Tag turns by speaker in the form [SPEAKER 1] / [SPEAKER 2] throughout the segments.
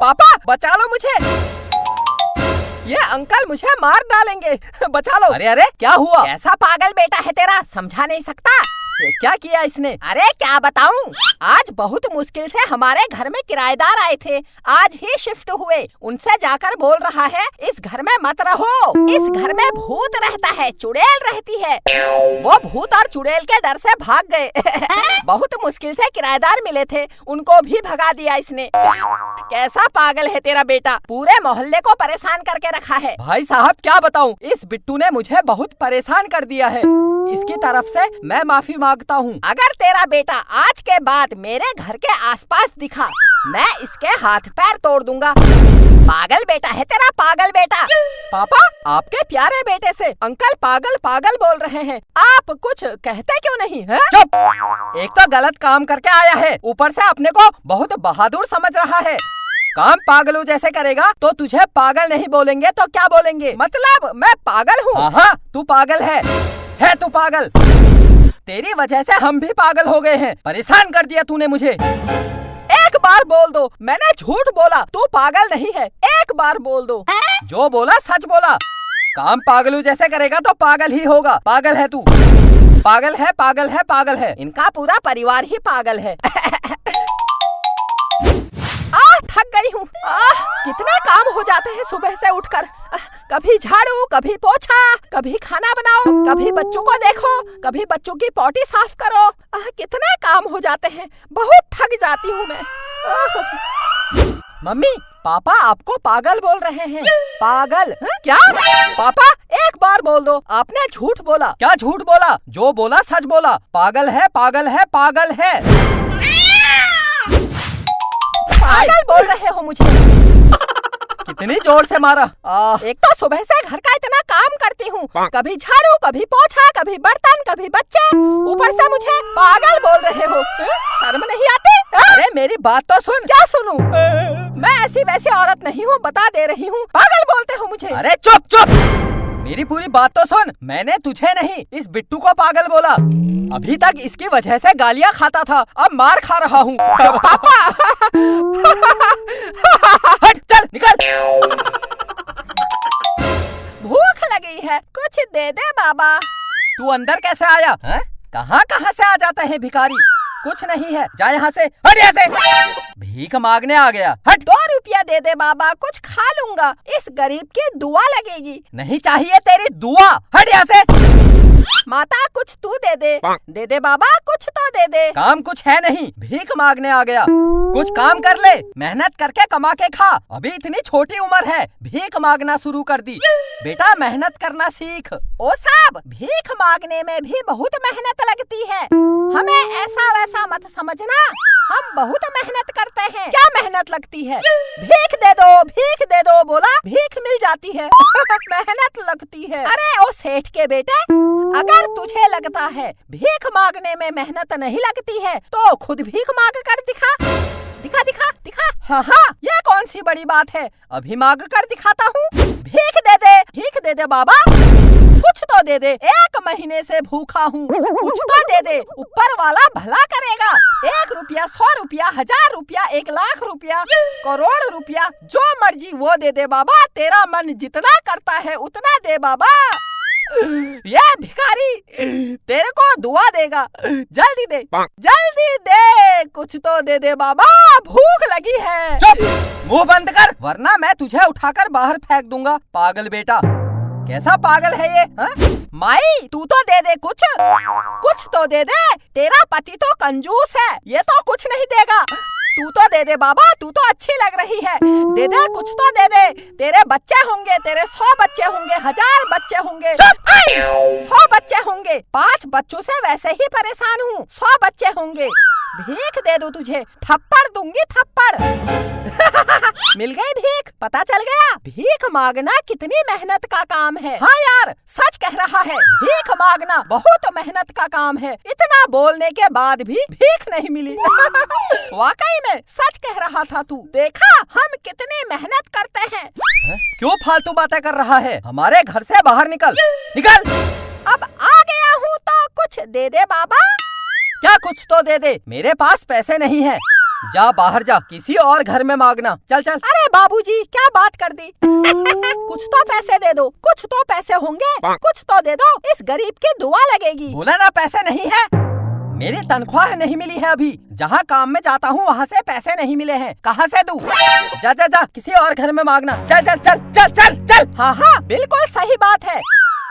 [SPEAKER 1] पापा बचा लो मुझे, ये अंकल मुझे मार डालेंगे, बचा लो।
[SPEAKER 2] अरे अरे क्या हुआ?
[SPEAKER 1] कैसा पागल बेटा है तेरा, समझा नहीं सकता।
[SPEAKER 2] क्या किया इसने?
[SPEAKER 1] अरे क्या बताऊं, आज बहुत मुश्किल से हमारे घर में किराएदार आए थे, आज ही शिफ्ट हुए। उनसे जाकर बोल रहा है इस घर में मत रहो, इस घर में भूत रहता है, चुड़ैल रहती है। वो भूत और चुड़ैल के डर से भाग गए। बहुत मुश्किल से किराएदार मिले थे, उनको भी भगा दिया इसने। कैसा पागल है तेरा बेटा, पूरे मोहल्ले को परेशान करके रखा है।
[SPEAKER 2] भाई साहब क्या बताऊं, इस बिट्टू ने मुझे बहुत परेशान कर दिया है, इसकी तरफ से मैं माफी मांगता हूँ।
[SPEAKER 1] अगर तेरा बेटा आज के बाद मेरे घर के आसपास दिखा, मैं इसके हाथ पैर तोड़ दूंगा। पागल बेटा है तेरा, पागल बेटा।
[SPEAKER 2] पापा आपके प्यारे बेटे से अंकल पागल पागल बोल रहे हैं, आप कुछ कहते क्यों नहीं है? चुप, एक तो गलत काम करके आया है, ऊपर से अपने को बहुत बहादुर समझ रहा है। काम पागलों जैसे करेगा तो तुझे पागल नहीं बोलेंगे तो क्या बोलेंगे?
[SPEAKER 1] मतलब मैं पागल हूँ?
[SPEAKER 2] हाँ तू पागल है तू पागल। तेरी वजह से हम भी पागल हो गए हैं, परेशान कर दिया तूने मुझे।
[SPEAKER 1] एक बार बोल दो, मैंने झूठ बोला, तू पागल नहीं है, एक बार बोल दो।
[SPEAKER 2] जो बोला सच बोला। काम पागलों जैसे करेगा तो पागल ही होगा, पागल है तू, पागल है पागल है पागल है।
[SPEAKER 1] इनका पूरा परिवार ही पागल है। थक गई हूँ, कितने काम हो जाते हैं सुबह से उठकर। कभी झाड़ू, कभी पोछा, कभी खाना बनाओ, कभी बच्चों को देखो, कभी बच्चों की पॉटी साफ करो। कितने काम हो जाते हैं, बहुत थक जाती हूँ मैं।
[SPEAKER 2] मम्मी पापा आपको पागल बोल रहे हैं।
[SPEAKER 1] पागल? क्या पापा, एक बार बोल दो, आपने झूठ बोला।
[SPEAKER 2] क्या झूठ बोला? जो बोला सच बोला। पागल है पागल है पागल है।
[SPEAKER 1] पागल बोल रहे हो मुझे।
[SPEAKER 2] कितनी जोर से मारा।
[SPEAKER 1] एक तो सुबह से घर का इतना काम करती हूँ, कभी झाड़ू, कभी पोछा, कभी बर्तन, कभी बच्चे, ऊपर से मुझे पागल बोल रहे हो। शर्म नहीं आती?
[SPEAKER 2] अरे मेरी बात तो सुन।
[SPEAKER 1] क्या सुनूं? मैं ऐसी वैसी औरत नहीं हूँ, बता दे रही हूँ, पागल बोलते हो मुझे।
[SPEAKER 2] अरे चुप चुप, मेरी पूरी बात तो सुन। मैंने तुझे नहीं, इस बिट्टू को पागल बोला। अभी तक इसकी वजह से गालियाँ खाता था, अब मार खा रहा हूँ।
[SPEAKER 1] पापा
[SPEAKER 2] हट चल निकल।
[SPEAKER 1] भूख लगी है, कुछ दे दे बाबा।
[SPEAKER 2] तू अंदर कैसे आया? कहाँ कहाँ से आ जाता है भिखारी? कुछ नहीं है, जा यहाँ से, हट यहाँ से। भीख मांगने आ गया, हट।
[SPEAKER 1] 2 रुपया दे दे बाबा, कुछ खा लूंगा, इस गरीब की दुआ लगेगी।
[SPEAKER 2] नहीं चाहिए तेरी दुआ, हट यहाँ से।
[SPEAKER 1] माता कुछ तू दे दे दे बाबा, कुछ तो दे दे।
[SPEAKER 2] काम कुछ है नहीं, भीख मांगने आ गया। कुछ काम कर ले, मेहनत करके कमा के खा। अभी इतनी छोटी उम्र है, भीख मांगना शुरू कर दी। बेटा मेहनत करना सीख।
[SPEAKER 1] ओ साहब, भीख मांगने में भी बहुत मेहनत लगती है, हमें ऐसा वैसा मत समझना, हम बहुत मेहनत करते हैं। क्या मेहनत लगती है? भीख दे दो बोला, भीख मिल जाती है। मेहनत लगती है। अरे ओ सेठ के बेटे, अगर तुझे लगता है भीख मांगने में मेहनत नहीं लगती है तो खुद भीख मांग कर दिखा। दिखा दिखा दिखा।
[SPEAKER 2] हाँ, ये कौन सी बड़ी बात है, अभी मांग कर दिखाता हूँ।
[SPEAKER 1] भीख दे दे बाबा, कुछ तो दे दे, 1 महीने से भूखा हूँ, कुछ तो दे दे, ऊपर वाला भला करेगा। 1 रुपया, 100 रुपया, 1000 रुपया, 1 लाख रुपया, करोड़ रुपया, जो मर्जी वो दे दे बाबा, तेरा मन जितना करता है उतना दे बाबा। ये भिखारी तेरे को दुआ देगा, जल्दी दे, जल्दी दे, कुछ तो दे दे बाबा, भूख लगी है।
[SPEAKER 2] चुप, मुंह बंद कर, वरना मैं तुझे उठाकर बाहर फेंक दूंगा। पागल बेटा, कैसा पागल है ये?
[SPEAKER 1] माई तू तो दे दे, कुछ तो दे दे, तेरा पति तो कंजूस है, ये तो कुछ नहीं देगा। तू तो दे दे बाबा, तू तो अच्छी लग रही है, दे दे, कुछ तो दे दे। तेरे बच्चे होंगे, तेरे 100 बच्चे होंगे, 1000 बच्चे होंगे। 100 बच्चे होंगे, 5 बच्चों से वैसे ही परेशान हूँ, 100 बच्चे होंगे। भीख दे दूं तुझे, थप्पड़ दूंगी, थप्पड़। मिल गई भीख, पता चल गया भीख मांगना कितनी मेहनत का काम है। हाँ यार, सच कह रहा है, भीख मांगना बहुत मेहनत का काम है। इतना बोलने के बाद भी भीख नहीं मिली। वाकई में सच कह रहा था तू, देखा हम कितनी मेहनत करते हैं।
[SPEAKER 2] क्यों फालतू बातें कर रहा है? हमारे घर से बाहर निकल, निकल।
[SPEAKER 1] अब आ गया हूँ तो कुछ दे दे बाबा।
[SPEAKER 2] क्या कुछ तो दे दे? मेरे पास पैसे नहीं है। जा बाहर जा, किसी और घर में मांगना। चल चल।
[SPEAKER 1] अरे बाबूजी क्या बात कर दी। कुछ तो पैसे दे दो, कुछ तो पैसे होंगे, कुछ तो दे दो, इस गरीब की दुआ लगेगी।
[SPEAKER 2] बोला ना पैसे नहीं है। मेरी तनख्वाह नहीं मिली है अभी, जहाँ काम में जाता हूँ वहाँ से पैसे नहीं मिले हैं, कहाँ से दूँ? जा जा जा, किसी और घर में मांगना। चल चल चल चल चल चल।
[SPEAKER 1] हाँ हाँ बिल्कुल सही बात है,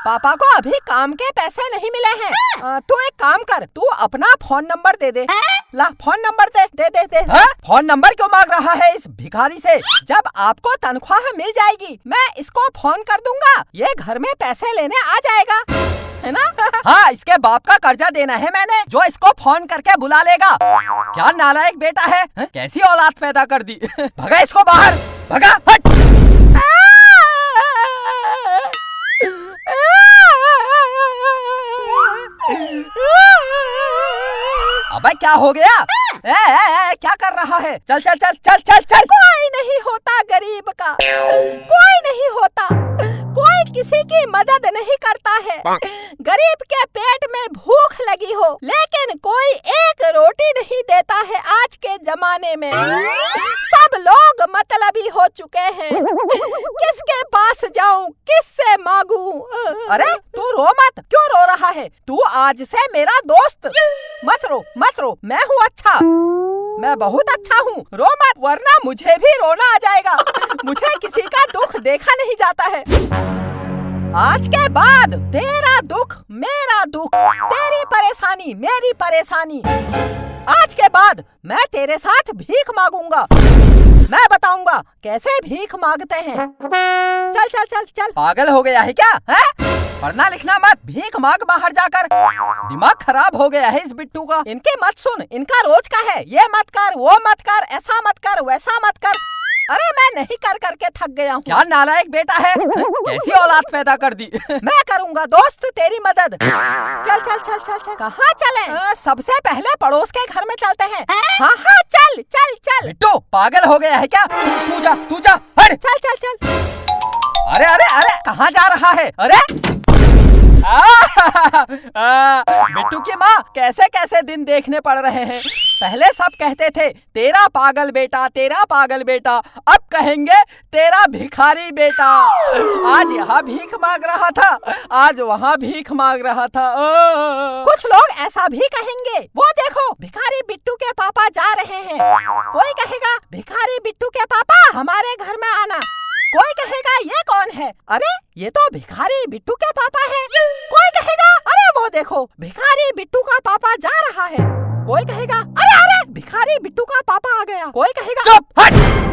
[SPEAKER 1] पापा को अभी काम के पैसे नहीं मिले हैं। तू एक काम कर, तू अपना फोन नंबर दे दे। ला फोन नंबर दे दे दे दे।
[SPEAKER 2] हाँ? फोन नंबर क्यों मांग रहा है इस भिखारी से?
[SPEAKER 1] जब आपको तनख्वाह मिल जाएगी मैं इसको फोन कर दूंगा, ये घर में पैसे लेने आ जाएगा, है ना?
[SPEAKER 2] हाँ, इसके बाप का कर्जा देना है मैंने, जो इसको फोन करके बुला लेगा। क्या नालायक बेटा है, कैसी औलाद पैदा कर दी। भगा इसको बाहर, भगा, हट। अबे क्या हो गया? क्या कर रहा है? चल चल चल चल चल चल।
[SPEAKER 1] कोई नहीं होता गरीब का, कोई नहीं होता, कोई किसी की मदद नहीं करता है। गरीब के पेट में भूख लगी हो लेकिन कोई एक रोटी नहीं देता है। आज के जमाने में सब लोग मतलबी हो चुके हैं, किसके पास जाऊं, किससे मांगू?
[SPEAKER 2] अरे तू रो मत, क्यों रो रहा है? तू आज से मेरा दोस्त। मत रो, मैं हूँ अच्छा, मैं बहुत अच्छा हूँ। रो मत, वरना मुझे भी रोना आ जाएगा। मुझे किसी का दुख देखा नहीं जाता है। आज के बाद तेरा दुख मेरा दुख, तेरी परेशानी मेरी परेशानी। आज के बाद मैं तेरे साथ भीख मांगूंगा, मैं बताऊंगा कैसे भीख मांगते हैं। चल चल चल चल। पागल हो गया है क्या? है? पढ़ना लिखना मत, भीख मांग बाहर जाकर। दिमाग खराब हो गया है इस बिट्टू का।
[SPEAKER 1] इनकी मत सुन, इनका रोज का है, ये मत कर, वो मत कर, ऐसा मत कर, वैसा मत कर। अरे मैं नहीं कर करके थक गया हूँ।
[SPEAKER 2] क्या नालायक बेटा है, कैसी औलाद पैदा कर दी।
[SPEAKER 1] मैं करूँगा दोस्त तेरी मदद। चल चल चल चल चल। कहाँ चले? सबसे पहले पड़ोस के घर में चलते हैं। हाँ हाँ चल चल चल।
[SPEAKER 2] बिट्टू पागल हो गया है क्या? तू जा, हट।
[SPEAKER 1] चल चल चल।
[SPEAKER 2] अरे अरे अरे, कहाँ जा रहा है? अरे बिट्टू की माँ, कैसे कैसे दिन देखने पड़ रहे हैं। पहले सब कहते थे तेरा पागल बेटा, तेरा पागल बेटा, अब कहेंगे तेरा भिखारी बेटा। आज यहाँ भीख मांग रहा था, आज वहाँ भीख मांग रहा था।
[SPEAKER 1] कुछ लोग ऐसा भी कहेंगे, वो देखो भिखारी बिट्टू के पापा जा रहे हैं। कोई कहेगा भिखारी बिट्टू के पापा हमारे घर में आना, कोई कहेगा ये कौन है, अरे ये तो भिखारी बिट्टू के पापा है। कोई कहेगा अरे वो देखो भिखारी बिट्टू का पापा जा रहा है। कोई कहेगा अरे अरे भिखारी बिट्टू का पापा आ गया। कोई कहेगा
[SPEAKER 2] चुप, हट।